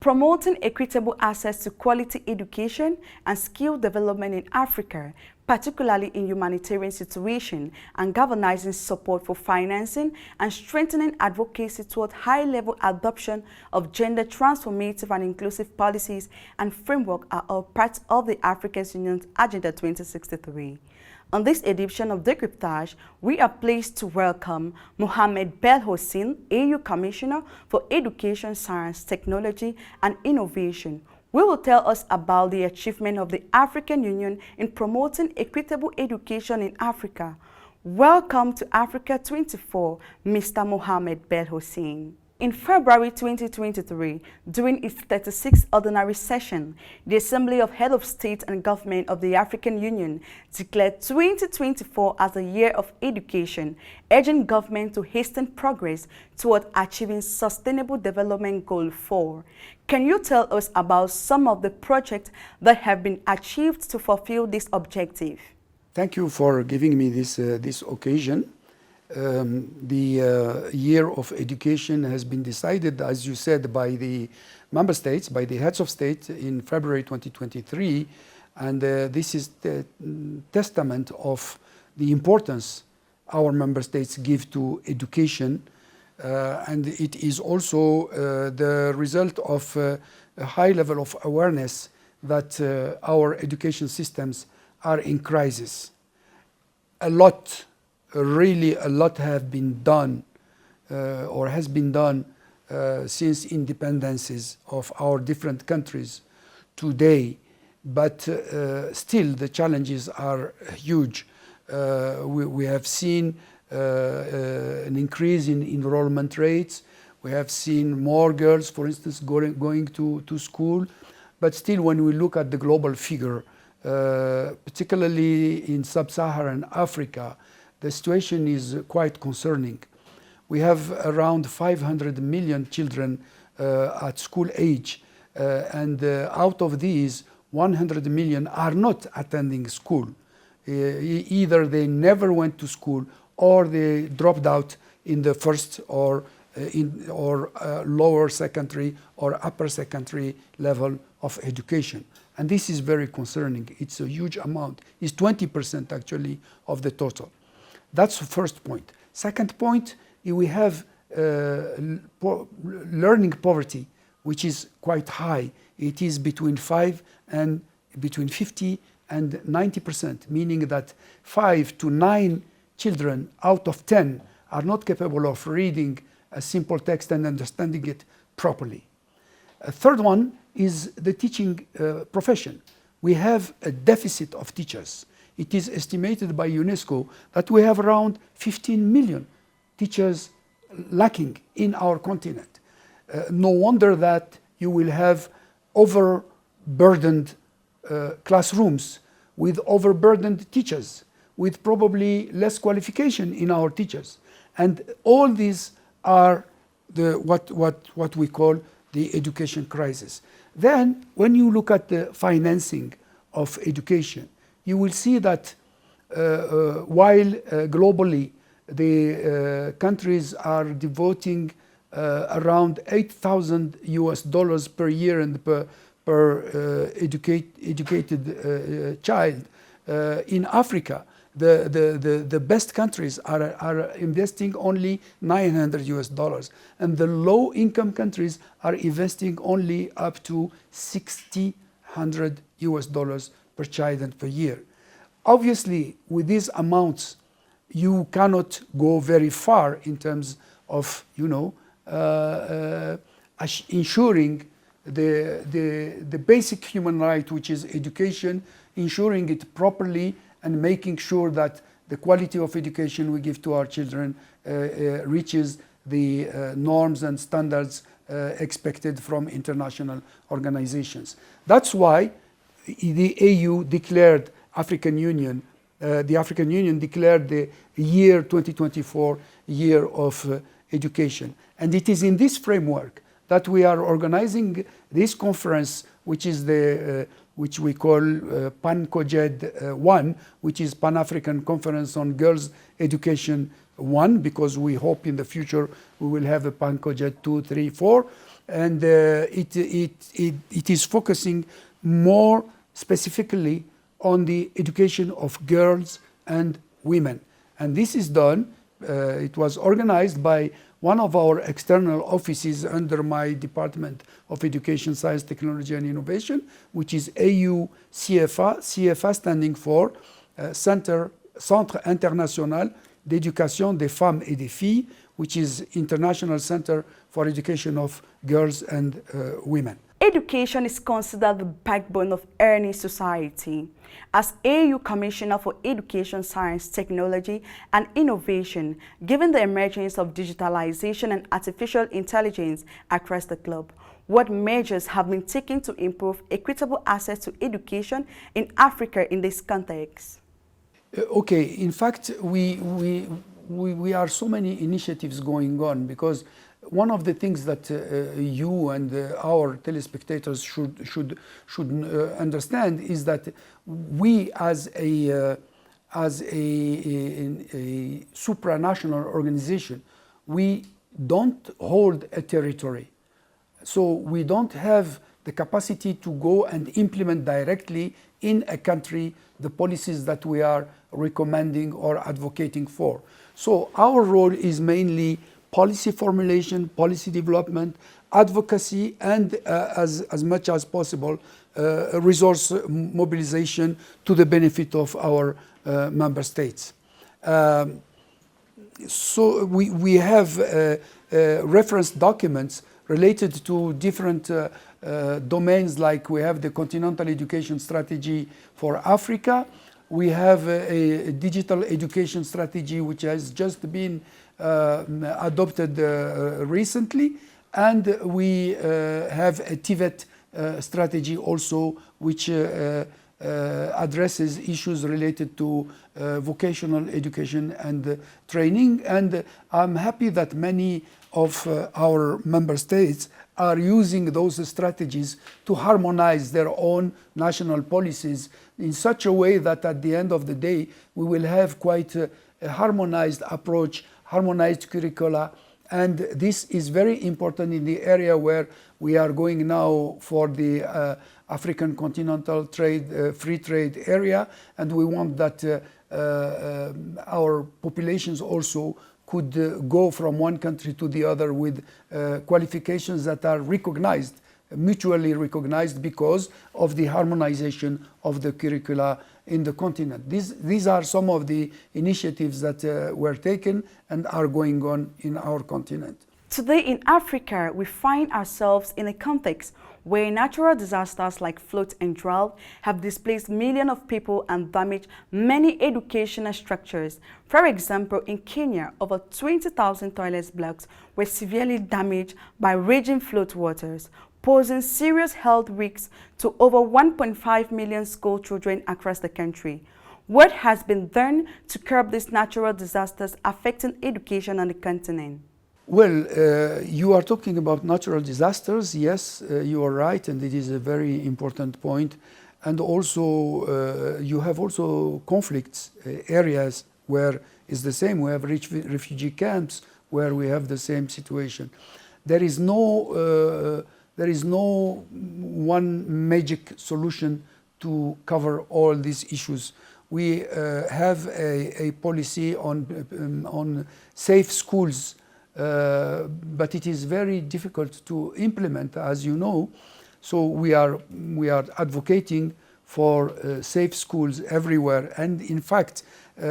Promoting equitable access to quality education and skill development in Africa, particularly in humanitarian situations, and galvanizing support for financing and strengthening advocacy toward high-level adoption of gender transformative and inclusive policies and framework are all parts of the African Union's Agenda 2063. On this edition of Decryptage, we are pleased to welcome Mohamed Belhocine, AU Commissioner for Education, Science, Technology and Innovation, who will tell us about the achievement of the African Union in promoting equitable education in Africa. Welcome to Africa 24, Mr. Mohamed Belhocine. In February 2023, during its 36th ordinary session, the Assembly of Heads of State and Government of the African Union declared 2024 as a year of education, urging government to hasten progress toward achieving Sustainable Development Goal 4. Can you tell us about some of the projects that have been achieved to fulfill this objective? Thank you for giving me this occasion. The year of education has been decided, as you said, by the member states, by the heads of state in February 2023, and this is the testament of the importance our member states give to education, and it is also the result of a high level of awareness that our education systems are in crisis. Really a lot have been done or has been done since independences of our different countries today, but still the challenges are huge. We have seen an increase in enrollment rates. We have seen more girls, for instance, going to school, but still when we look at the global figure, particularly in sub-Saharan Africa, the situation is quite concerning. We have around 500 million children at school age, and out of these, 100 million are not attending school. Either they never went to school or they dropped out in the first or lower secondary or upper secondary level of education. And this is very concerning. It's a huge amount. It's 20% actually of the total. That's the first point. Second point, we have learning poverty, which is quite high. It is between 50 and 90%, meaning that 5 to 9 children out of 10 are not capable of reading a simple text and understanding it properly. A third one is the teaching profession. We have a deficit of teachers. It is estimated by UNESCO that we have around 15 million teachers lacking in our continent. No wonder that you will have overburdened classrooms with overburdened teachers, with probably less qualification in our teachers. And all these are what we call the education crisis. Then, when you look at the financing of education, you will see that while globally the countries are devoting around $8,000 per year and per educated child, in Africa the best countries are investing only $900, and the low income countries are investing only up to $600 per child and per year. Obviously, with these amounts, you cannot go very far in terms of, ensuring the basic human right, which is education, ensuring it properly and making sure that the quality of education we give to our children reaches the norms and standards expected from international organizations. That's why the AU declared the African Union declared the year 2024 year of education. And it is in this framework that we are organizing this conference, which is which we call PAN-COGED 1, which is Pan-African Conference on Girls Education 1, because we hope in the future we will have a PAN-COGED 2, 3, 4. and it is focusing more specifically on the education of girls and women. And this is done, it was organized by one of our external offices under my Department of Education, Science, Technology and Innovation, which is AU-CFA, CFA standing for Centre International d'Éducation des Femmes et des Filles, which is International Center for Education of Girls and Women. Education is considered the backbone of any society. As AU Commissioner for Education, Science, Technology and Innovation, given the emergence of digitalization and artificial intelligence across the globe, what measures have been taken to improve equitable access to education in Africa in this context? Okay, in fact, we are so many initiatives going on, because one of the things that you and our telespectators should understand is that we, as a supranational organization, we don't hold a territory. So we don't have the capacity to go and implement directly in a country the policies that we are recommending or advocating for. So our role is mainly policy formulation, policy development, advocacy, and as much as possible, resource mobilization to the benefit of our member states. So we have reference documents related to different domains, like we have the Continental Education Strategy for Africa. We have a digital education strategy which has just been adopted recently, and we have a TVET strategy also, which addresses issues related to vocational education and training. And I'm happy that many of our member states are using those strategies to harmonize their own national policies in such a way that at the end of the day we will have quite a harmonized approach, harmonized curricula. And this is very important in the area where we are going now for the African continental trade, free trade area, and we want that our populations also could go from one country to the other with qualifications that are recognized, mutually recognized, because of the harmonization of the curricula in the continent. These are some of the initiatives that were taken and are going on in our continent. Today in Africa, we find ourselves in a context where natural disasters like flood and drought have displaced millions of people and damaged many educational structures. For example, in Kenya, over 20,000 toilet blocks were severely damaged by raging flood waters, posing serious health risks to over 1.5 million school children across the country. What has been done to curb these natural disasters affecting education on the continent? Well, you are talking about natural disasters. Yes, you are right, and it is a very important point. And also, you have also conflicts areas where it's the same. We have refugee camps where we have the same situation. There is no one magic solution to cover all these issues. We have a policy on safe schools, but it is very difficult to implement, as you know. So we are advocating for safe schools everywhere, and in fact,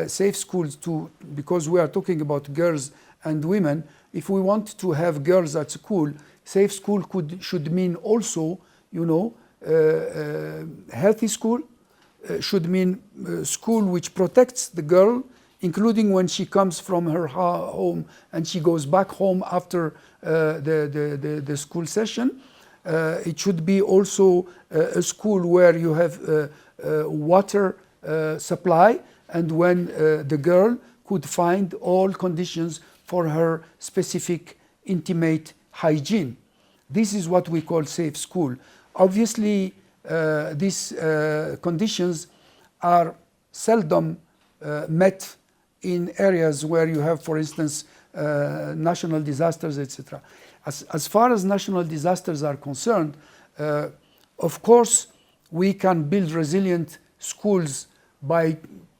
safe schools too, because we are talking about girls and women. If we want to have girls at school, safe school should mean also, you know, healthy school, should mean school which protects the girl, including when she comes from her home and she goes back home after the school session. It should be also a school where you have water supply, and when the girl could find all conditions for her specific intimate hygiene. This is what we call safe school. Obviously, these conditions are seldom met in areas where you have, for instance, national disasters, etc. As far as national disasters are concerned, of course, we can build resilient schools by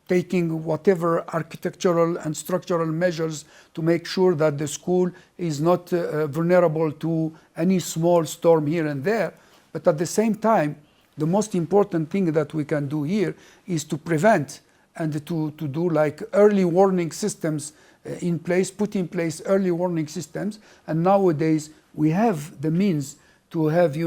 taking whatever architectural and structural measures to make sure that the school is not vulnerable to any small storm here and there. But at the same time, the most important thing that we can do here is to prevent and to do like early warning systems in place, put in place early warning systems. And nowadays we have the means to have,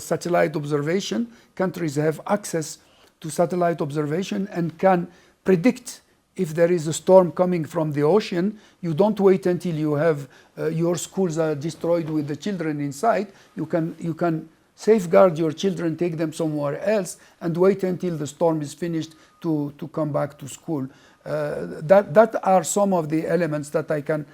satellite observation. Countries have access to satellite observation and can predict if there is a storm coming from the ocean. You don't wait until you have your schools are destroyed with the children inside. You can safeguard your children, take them somewhere else, and wait until the storm is finished to come back to school. That are some of the elements that I can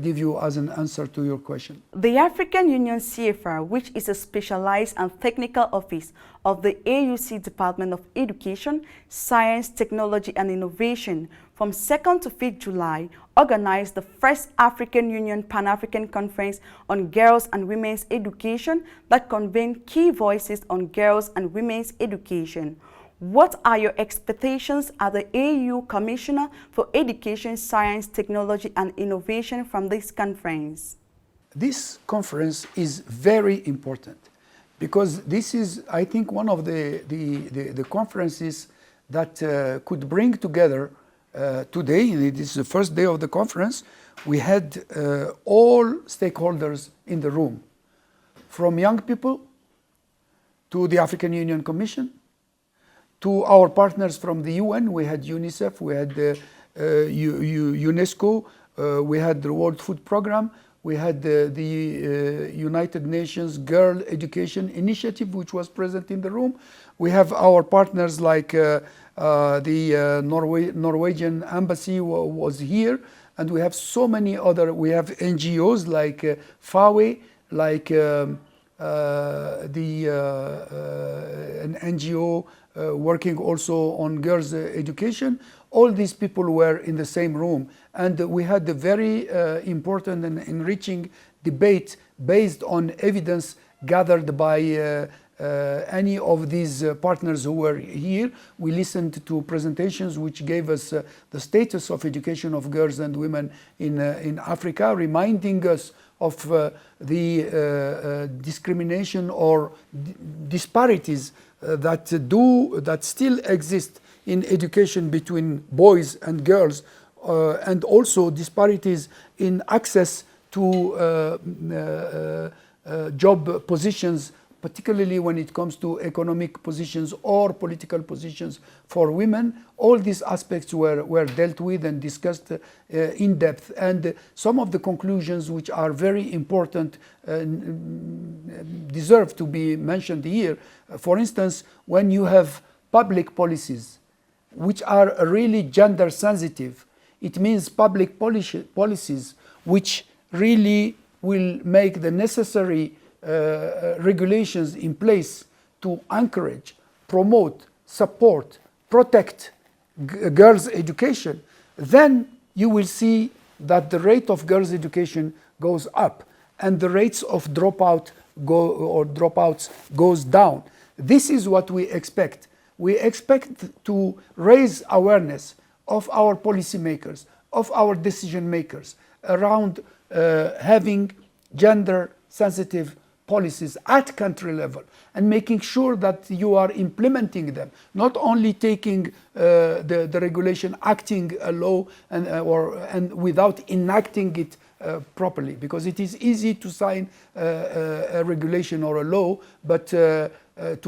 give you as an answer to your question. The African Union CFR, which is a specialized and technical office of the AUC Department of Education, Science, Technology and Innovation, from 2nd to 5th July, organized the first African Union Pan-African Conference on Girls and Women's Education that convened key voices on girls and women's education. What are your expectations as the AU Commissioner for Education, Science, Technology and Innovation from this conference? This conference is very important because this is, I think, one of the conferences that could bring together today. This is the first day of the conference. We had all stakeholders in the room, from young people to the African Union Commission, to our partners from the UN. We had UNICEF, we had UNESCO, we had the World Food Programme, we had the United Nations Girl Education Initiative, which was present in the room. We have our partners like the Norwegian Embassy was here, and we have so many other, we have NGOs like FAWE, like an NGO working also on girls' education. All these people were in the same room, and we had a very important and enriching debate based on evidence gathered by any of these partners who were here. We listened to presentations which gave us the status of education of girls and women in Africa, reminding us of the discrimination or disparities that still exist in education between boys and girls, and also disparities in access to job positions, particularly when it comes to economic positions or political positions for women. All these aspects were dealt with and discussed in depth. And some of the conclusions which are very important deserve to be mentioned here. For instance, when you have public policies which are really gender sensitive, it means public policies which really will make the necessary regulations in place to encourage, promote, support, protect girls' education, then you will see that the rate of girls' education goes up and the rates of dropouts goes down. This is what we expect. We expect to raise awareness of our policymakers, of our decision makers around having gender-sensitive policies at country level and making sure that you are implementing them, not only taking the regulation, acting a law and without enacting it properly, because it is easy to sign a regulation or a law, but to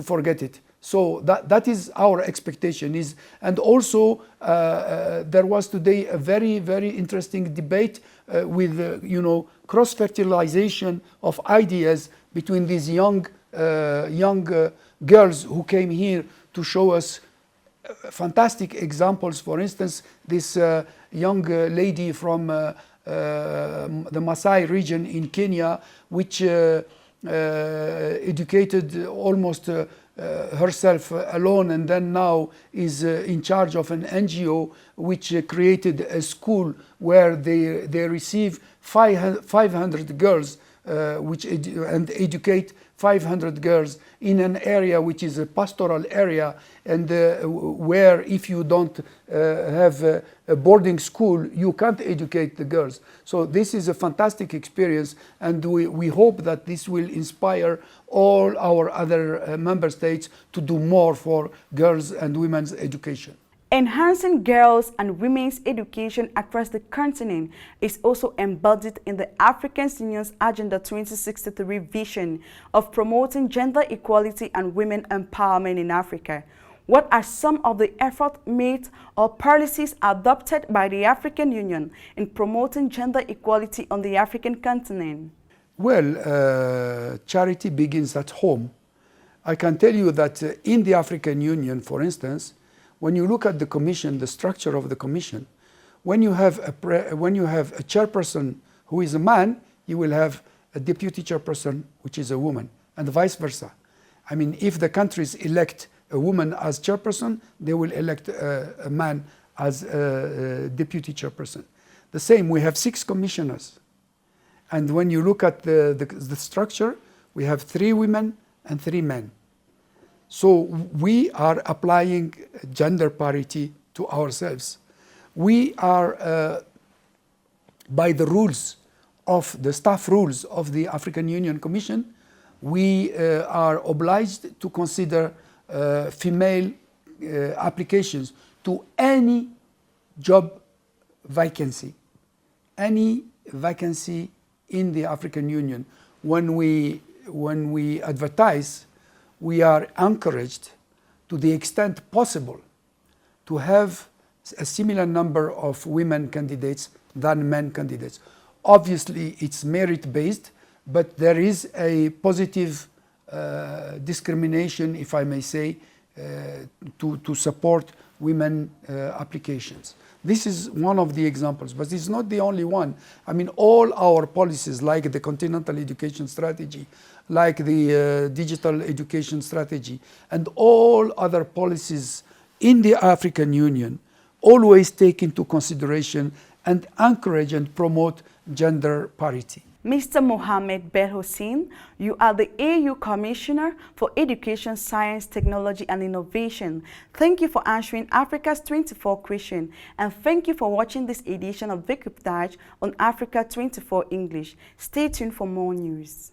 forget it. So that is our expectation. And also there was today a very, very interesting debate with cross-fertilization of ideas between these young girls who came here to show us fantastic examples. For instance, this young lady from the Maasai region in Kenya, which educated almost herself alone, and then now is in charge of an NGO which created a school where they receive 500 girls and educate 500 girls in an area which is a pastoral area, and where if you don't have a boarding school, you can't educate the girls. So this is a fantastic experience, and we hope that this will inspire all our other member states to do more for girls and women's education. Enhancing girls' and women's education across the continent is also embodied in the African Union's Agenda 2063 vision of promoting gender equality and women empowerment in Africa. What are some of the efforts made or policies adopted by the African Union in promoting gender equality on the African continent? Well, charity begins at home. I can tell you that in the African Union, for instance, when you look at the Commission, the structure of the Commission, when you have a chairperson who is a man, you will have a deputy chairperson which is a woman, and vice versa. I mean, if the countries elect a woman as chairperson, they will elect a man as a deputy chairperson. The same, we have 6 commissioners. And when you look at the structure, we have 3 women and 3 men. So we are applying gender parity to ourselves. We are, by the rules of the staff rules of the African Union Commission, we are obliged to consider female applications to any job vacancy, any vacancy in the African Union. When we advertise, we are encouraged to the extent possible to have a similar number of women candidates than men candidates. Obviously, it's merit-based, but there is a positive discrimination, if I may say, to support women applications. This is one of the examples, but it's not the only one. I mean, all our policies, like the Continental Education Strategy, like the Digital Education Strategy, and all other policies in the African Union, always take into consideration and encourage and promote gender parity. Mr. Mohamed Belhocine, you are the AU Commissioner for Education, Science, Technology and Innovation. Thank you for answering Africa's 24 questions, and thank you for watching this edition of Decryptage on Africa 24 English. Stay tuned for more news.